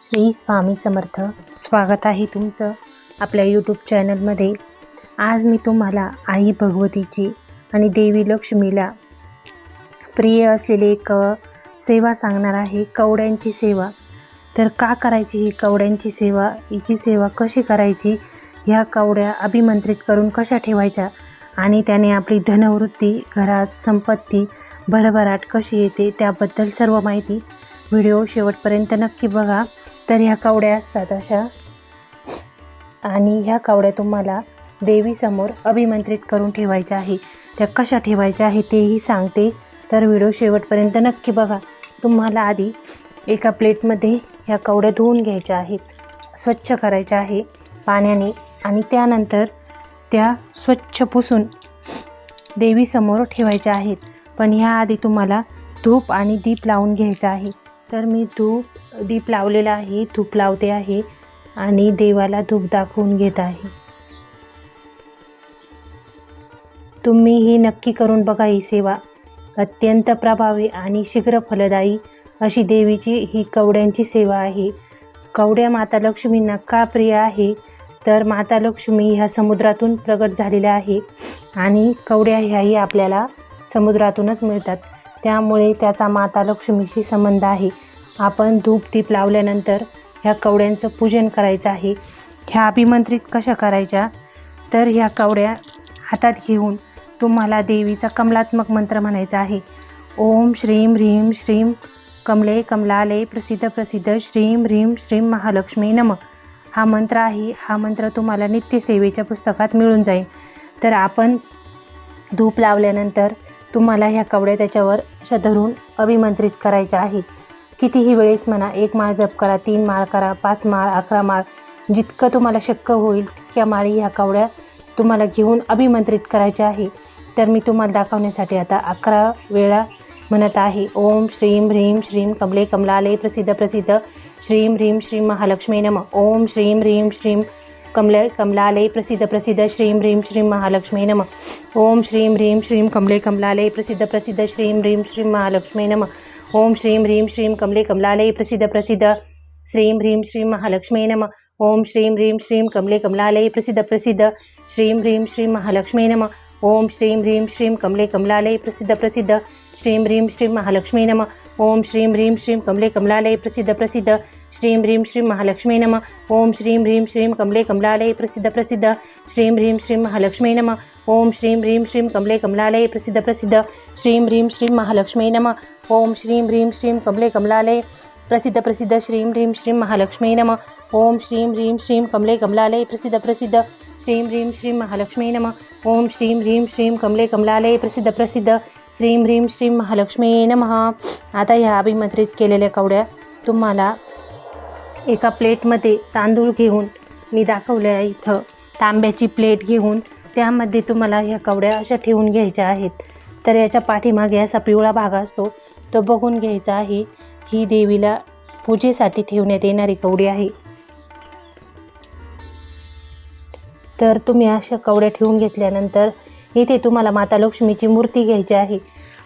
श्री स्वामी समर्थ. स्वागत आहे तुमचं आपल्या यूट्यूब चॅनलमध्ये. आज मी तुम्हाला आई भगवतीची आणि देवी लक्ष्मीला प्रिय असलेली एक सेवा सांगणार आहे, कवड्यांची सेवा. तर का करायची ही कवड्यांची सेवा, हिची सेवा कशी करायची, ह्या कवड्या अभिमंत्रित करून कशा ठेवायच्या आणि त्याने आपली धनवृद्धी, घरात संपत्ती, भरभराट कशी येते त्याबद्दल सर्व माहिती व्हिडिओ शेवटपर्यंत नक्की बघा. तर ह्या कवड्या असतात अशा, आणि ह्या कवड्या तुम्हाला देवीसमोर अभिमंत्रित करून ठेवायच्या आहे. त्या कशा ठेवायच्या आहे तेही सांगते, तर व्हिडिओ शेवटपर्यंत नक्की बघा. तुम्हाला आधी एका प्लेटमध्ये ह्या कवड्या धुवून घ्यायच्या आहेत, स्वच्छ करायच्या आहे पाण्याने, आणि त्यानंतर त्या स्वच्छ पुसून देवीसमोर ठेवायच्या आहेत. पण ह्याआधी तुम्हाला धूप आणि दीप लावून घ्यायचा आहे. तर मी दीप लावलेला आहे, धूप लावते आहे आणि देवाला धूप दाखवून घेत आहे. तुम्हीही नक्की करून बघा. ही सेवा अत्यंत प्रभावी आणि शीघ्र फलदायी अशी देवीची ही कवड्यांची सेवा आहे. कवड्या माता लक्ष्मींना का प्रिय आहे, तर माता लक्ष्मी ह्या समुद्रातून प्रगट झालेल्या आहे आणि कवड्या ह्याही आपल्याला समुद्रातूनच मिळतात. त्यामुळे त्याचा माता लक्ष्मीशी संबंध आहे. आपण धूप दीप लावल्यानंतर ह्या कवड्यांचं पूजन करायचं आहे. ह्या अभिमंत्रित कशा करायच्या, तर ह्या कवड्या हातात घेऊन तुम्हाला देवीचा कमलात्मक मंत्र म्हणायचा आहे. ओम श्रीं ह्रीं श्रीं कमले कमलालय प्रसिद्ध प्रसिद्ध श्रीं ह्रीं श्रीं महालक्ष्मी नमः हा मंत्र आहे. हा मंत्र तुम्हाला नित्यसेवेच्या पुस्तकात मिळून जाईल. तर आपण धूप लावल्यानंतर तुम्हाला ह्या कवड्या त्याच्यावर अशा धरून अभिमंत्रित करायच्या आहेत. कितीही वेळेस म्हणा, 1 माळ जप करा, 3 माळ करा, 5 माळ, 11 माळ, जितकं तुम्हाला शक्य होईल तितक्या माळी ह्या कवड्या तुम्हाला घेऊन अभिमंत्रित करायच्या आहे. तर मी तुम्हाला दाखवण्यासाठी आता 11 वेळा म्हणत आहे. ओम श्रीं ह्रीं श्रीं कमले कमलालय प्रसिद्ध प्रसिद्ध श्रीं ह्रीं श्रीं महालक्ष्मी नमः. ओम श्रीं ह्रीं श्रीं कमले कमलालय प्रसिद्ध प्रसिद्ध श्रीं ह्रीं श्रीं महालक्ष्मी नमः. ओम श्रीं ह्रीं श्रीं कमले कमलालय प्रसिद्ध प्रसिद्ध श्रीं ह्रीं श्रीं महालक्ष्मी नमः. ओम श्रीं ह्रीं श्रीं कमले कमलालय प्रसिद्ध प्रसिद्ध श्रीं ह्रीं श्रीं महालक्ष्मी नमः. ओम श्रीं ह्रीं श्रीं कमले कमलालय प्रसिद्ध प्रसिद्ध श्रीं ह्रीं श्रीं महालक्ष्मी नमः. ओम श्रीं ह्रीं श्रीं कमले कमलालय प्रसिद्ध प्रसिद्ध श्रीं ह्रीं श्रीं महालक्ष्मी नमः. ओम श्रीं ह्रीं श्रीं कमले कमलालय प्रसिद्ध प्रसिद्ध श्रीं ह्रीं श्रीं महालक्ष्मी नमः. ओम श्रीं ह्रीं श्रीं कमले कमलालय प्रसिद्ध प्रसिद्ध श्रीं ह्रीं श्रीं महालक्ष्मी नमः. ओम श्रीं ह्रीं श्रीं कमले कमलालय प्रसिद्ध प्रसिद्ध श्रीं ह्रीं श्रीं महालक्ष्मी नमः. ओम श्रीं ह्रीं श्रीं कमले कमलालय प्रसिद्ध प्रसिद्ध श्रीं ह्रीं श्रीं महालक्ष्मी नमः. ओम श्रीं ह्रीं श्रीं कमले कमलालय प्रसिद्ध प्रसिद्ध श्रीं ह्रीं श्रीं महालक्ष्मी नमः. ओम श्रीं ह्रीं श्रीं कमले कमलालय प्रसिद्ध प्रसिद्ध श्रीं ह्रीं श्रीं महालक्ष्मी नमः. आता ह्या अभिमंत्रित केलेल्या कवड्या तुम्हाला एका प्लेटमध्ये तांदूळ घेऊन, मी दाखवले आहे इथं तांब्याची प्लेट घेऊन, त्यामध्ये तुम्हाला ह्या कवड्या अशा ठेवून घ्यायच्या आहेत. तर याच्या पाठीमागे असा पिवळा भाग असतो, तो बघून घ्यायचा आहे. ही देवीला पूजेसाठी ठेवण्यात येणारी कवडी आहे. तर तुम्ही अशा कवड्या ठेवून घेतल्यानंतर इथे तुम्हाला माता लक्ष्मीची मूर्ती घ्यायची आहे.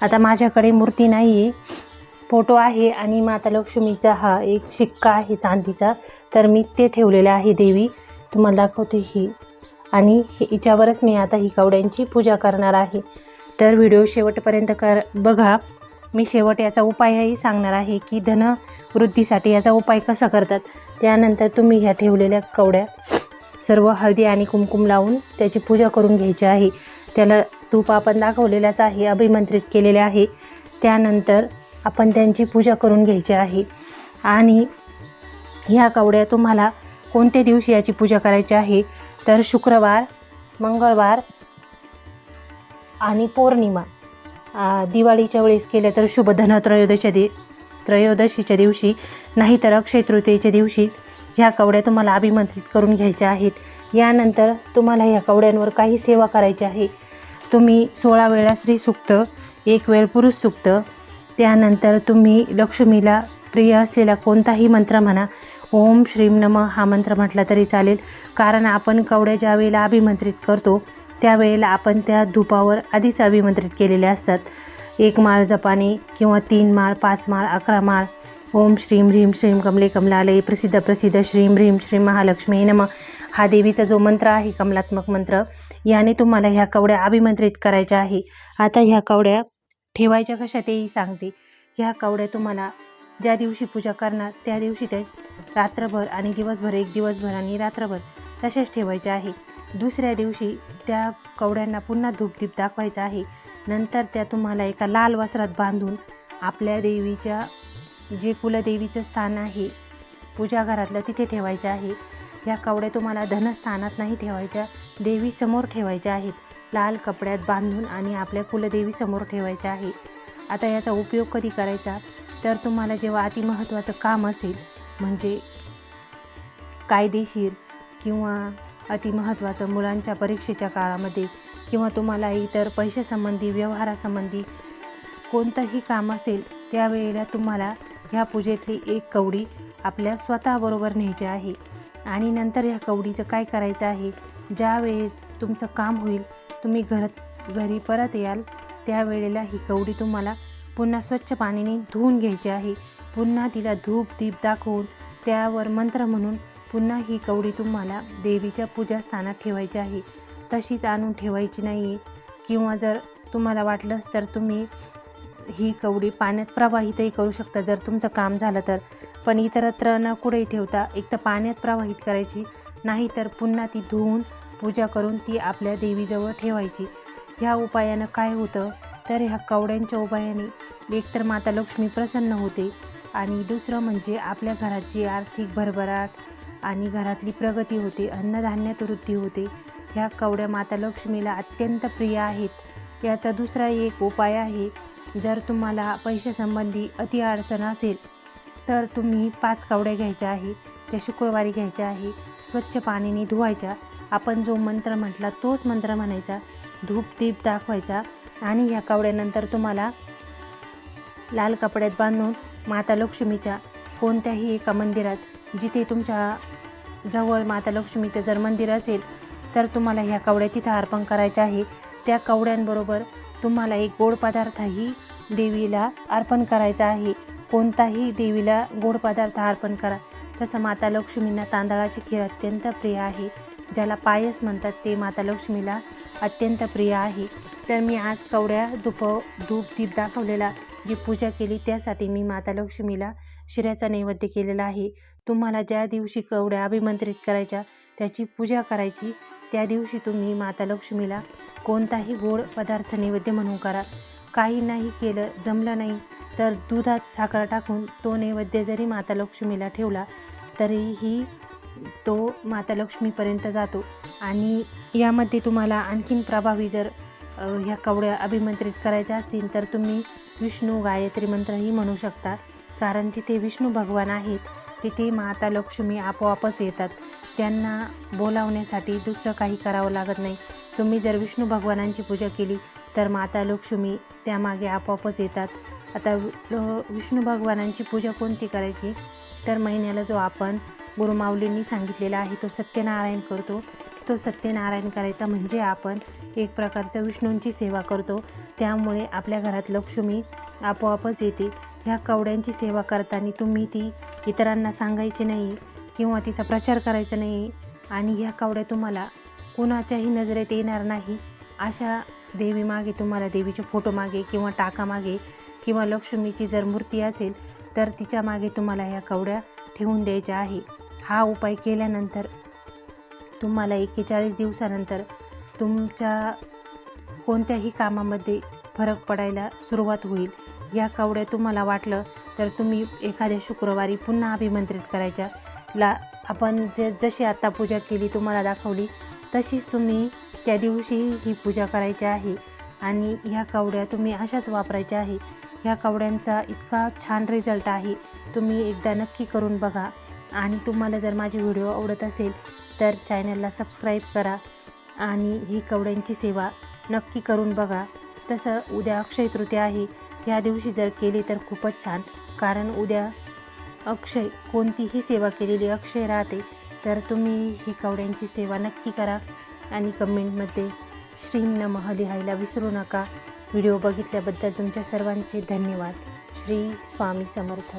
आता माझ्याकडे मूर्ती नाही आहे, फोटो आहे आणि माता लक्ष्मीचा हा एक शिक्का आहे चांदीचा, तर मी ते ठेवलेलं आहे. देवी तुम्हाला दाखवते ही, आणि हिच्यावरच मी आता ही कवड्यांची पूजा करणार आहे. तर व्हिडिओ शेवटपर्यंत बघा. मी शेवट याचा उपायही सांगणार आहे की धनवृद्धीसाठी याचा उपाय कसा करतात. त्यानंतर तुम्ही ह्या ठेवलेल्या कवड्या सर्व हळदी आणि कुमकुम लावून त्याची पूजा करून घ्यायची आहे. त्याला धूप आपण दाखवलेलाच आहे, अभिमंत्रित केलेले आहे. त्यानंतर आपण त्यांची पूजा करून घ्यायची आहे. आणि ह्या कवड्या तुम्हाला कोणत्या दिवशी याची पूजा करायची आहे, तर शुक्रवार, मंगळवार आणि पौर्णिमा, दिवाळीच्या वेळेस केल्या तर शुभ त्रयोदशीच्या दिवशी, नाहीतर अक्षय तृतीयेच्या दिवशी ह्या कवड्या तुम्हाला अभिमंत्रित करून घ्यायच्या आहेत. यानंतर तुम्हाला ह्या कवड्यांवर काही सेवा करायची आहे. तुम्ही 16 वेळा स्त्री सूक्त, 1 वेळ पुरुष सूक्त, त्यानंतर तुम्ही लक्ष्मीला प्रिय असलेला कोणताही मंत्र म्हणा. ओम श्रीं नमः हा मंत्र म्हटला तरी चालेल, कारण आपण कवड्या ज्या वेळेला अभिमंत्रित करतो त्यावेळेला आपण त्या धूपावर आधीच अभिमंत्रित केलेल्या असतात. 1 माळ जपाने किंवा 3 माळ, 5 माळ, 11 माळ ओम श्रीं ह्रीं श्रीं कमले कमलालये प्रसिद्ध प्रसिद्ध श्रीं ह्रीं श्रीं महालक्ष्मी नमः. हा देवीचा जो मंत्र आहे कमलात्मक मंत्र, याने तुम्हाला ह्या कवड्या अभिमंत्रित करायच्या आहे. आता ह्या कवड्या ठेवायच्या कशा तेही सांगते. ह्या कवड्या तुम्हाला ज्या दिवशी पूजा करणार त्या दिवशी ते रात्रभर आणि दिवसभर, एक दिवसभर आणि रात्रभर तशाच ठेवायच्या आहे. दुसऱ्या दिवशी त्या कवड्यांना पुन्हा धूपदीप दाखवायचा आहे. नंतर त्या तुम्हाला एका लाल वस्त्रात बांधून आपल्या देवीच्या जे कुलदेवीचं स्थान आहे पूजा घरातलं तिथे ठेवायचं आहे. या कवड्या तुम्हाला धनस्थानात नाही ठेवायच्या, देवीसमोर ठेवायच्या आहेत. लाल कपड्यात बांधून आणि आपल्या कुलदेवीसमोर ठेवायच्या आहे. आता याचा उपयोग कधी करायचा, तर तुम्हाला जेव्हा अतिमहत्त्वाचं काम असेल, म्हणजे कायदेशीर किंवा अतिमहत्त्वाचं मुलांच्या परीक्षेच्या काळामध्ये किंवा तुम्हाला इतर पैशासंबंधी व्यवहारासंबंधी कोणतंही काम असेल, त्यावेळेला तुम्हाला ह्या पूजेतली एक कवडी आपल्या स्वतःबरोबर न्यायची आहे. आणि नंतर ह्या कवडीचं काय करायचं आहे, ज्यावेळेस तुमचं काम होईल, तुम्ही घरी परत याल, त्यावेळेला ही कवडी तुम्हाला पुन्हा स्वच्छ पाण्याने धुवून घ्यायची आहे. पुन्हा तिला धूप दीप दाखवून त्यावर मंत्र म्हणून पुन्हा ही कवडी तुम्हाला देवीच्या पूजास्थानात ठेवायची आहे. तशीच आणून ठेवायची नाही आहे. किंवा जर तुम्हाला वाटलंच तर तुम्ही ही कवडी पाण्यात प्रवाहितही करू शकता जर तुमचं काम झालं तर. पण इतरत्र न कुठेही ठेवता एक तर पाण्यात प्रवाहित करायची, नाही तर पुन्हा ती धुवून पूजा करून ती आपल्या देवीजवळ ठेवायची. ह्या उपायानं काय होतं, तर ह्या कवड्यांच्या उपायाने एकतर माता लक्ष्मी प्रसन्न होते आणि दुसरं म्हणजे आपल्या घराची आर्थिक भरभराट आणि घरातली प्रगती होते, अन्नधान्यात वृद्धी होते. ह्या कवड्या माता लक्ष्मीला अत्यंत प्रिय आहेत. याचा दुसरा एक उपाय आहे, जर तुम्हाला पैशासंबंधी अति अडचण असेल तर तुम्ही 5 कवड्या घ्यायच्या आहे. त्या शुक्रवारी घ्यायच्या आहे, स्वच्छ पाण्याने धुवायच्या. आपण जो मंत्र म्हटला तोच मंत्र म्हणायचा, धूप दीप दाखवायचा आणि ह्या कवड्यानंतर तुम्हाला लाल कपड्यात बांधून माता लक्ष्मीच्या कोणत्याही एका मंदिरात, जिथे तुमच्या जवळ माता लक्ष्मीचं जर मंदिर असेल तर तुम्हाला ह्या कवड्या तिथं अर्पण करायच्या आहे. त्या कवड्यांबरोबर तुम्हाला एक गोड पदार्थही देवीला अर्पण करायचा आहे. कोणताही देवीला गोड पदार्थ अर्पण करा. तसं माता लक्ष्मींना तांदळाची खीर अत्यंत प्रिय आहे, ज्याला पायस म्हणतात, ते माता लक्ष्मीला अत्यंत प्रिय आहे. तर मी आज कवड्या धूप दीप दाखवलेला जी पूजा केली त्यासाठी मी माता लक्ष्मीला शिऱ्याचा नैवेद्य केलेला आहे. तुम्हाला ज्या दिवशी कवड्या अभिमंत्रित करायच्या त्याची पूजा करायची, त्या दिवशी तुम्ही माता लक्ष्मीला कोणताही गोड पदार्थ नैवेद्य म्हणून करा. काही नाही केलं, जमलं नाही तर दुधात साखर टाकून तो नैवेद्य जरी माता लक्ष्मीला ठेवला तरीही तो माता लक्ष्मीपर्यंत जातो. आणि यामध्ये तुम्हाला आणखीन प्रभावी जर ह्या कवड्या अभिमंत्रित करायच्या असतील तर तुम्ही विष्णू गायत्री मंत्रही म्हणू शकता. कारण जिथे विष्णू भगवान आहेत तिथे माता लक्ष्मी आपोआपच येतात. त्यांना बोलावण्यासाठी दुसरं काही करावं लागत नाही. तुम्ही जर विष्णू भगवानांची पूजा केली तर माता लक्ष्मी त्यामागे आपोआपच येतात. आता विष्णू भगवानांची पूजा कोणती करायची, तर महिन्याला जो आपण गुरुमाऊलींनी सांगितलेला आहे तो सत्यनारायण करतो. तो सत्यनारायण करायचा म्हणजे आपण एक प्रकारचं विष्णूंची सेवा करतो. त्यामुळे आपल्या घरात लक्ष्मी आपोआपच येते. ह्या कवड्यांची सेवा करताना तुम्ही ती इतरांना सांगायची नाही किंवा तिचा प्रचार करायचा नाही. आणि ह्या कवड्या तुम्हाला कुणाच्याही नजरेत येणार नाही अशा देवीमागे, तुम्हाला देवीच्या फोटोमागे किंवा टाकामागे किंवा लक्ष्मीची जर मूर्ती असेल तर तिच्या मागे तुम्हाला ह्या कवड्या ठेवून द्यायच्या आहे. हा उपाय केल्यानंतर तुम्हाला 41 दिवसानंतर तुमच्या कोणत्याही कामामध्ये फरक पडायला सुरुवात होईल. या कवड्या तुम्हाला वाटलं तर तुम्ही एखाद्या शुक्रवारी पुन्हा अभिमंत्रित करायच्या. आपण जशी आता पूजा केली तुम्हाला दाखवली तशीच तुम्ही त्या दिवशी ही पूजा करायची आहे. आणि ह्या कवड्या तुम्ही अशाच वापरायच्या आहे. ह्या कवड्यांचा इतका छान रिझल्ट आहे, तुम्ही एकदा नक्की करून बघा. आणि तुम्हाला जर माझी व्हिडिओ आवडत असेल तर चॅनलला सबस्क्राईब करा आणि ही कवड्यांची सेवा नक्की करून बघा. तसं उद्या अक्षय तृतीया आहे, ह्या दिवशी जर केली तर खूपच छान. कारण उद्या अक्षय, कोणतीही सेवा केलेली अक्षय राहते. तर तुम्ही ही कवड्यांची सेवा नक्की करा आणि कमेंटमध्ये श्रीं नमः लिहायला विसरू नका. व्हिडिओ बघितल्याबद्दल तुमच्या सर्वांचे धन्यवाद. श्री स्वामी समर्थ.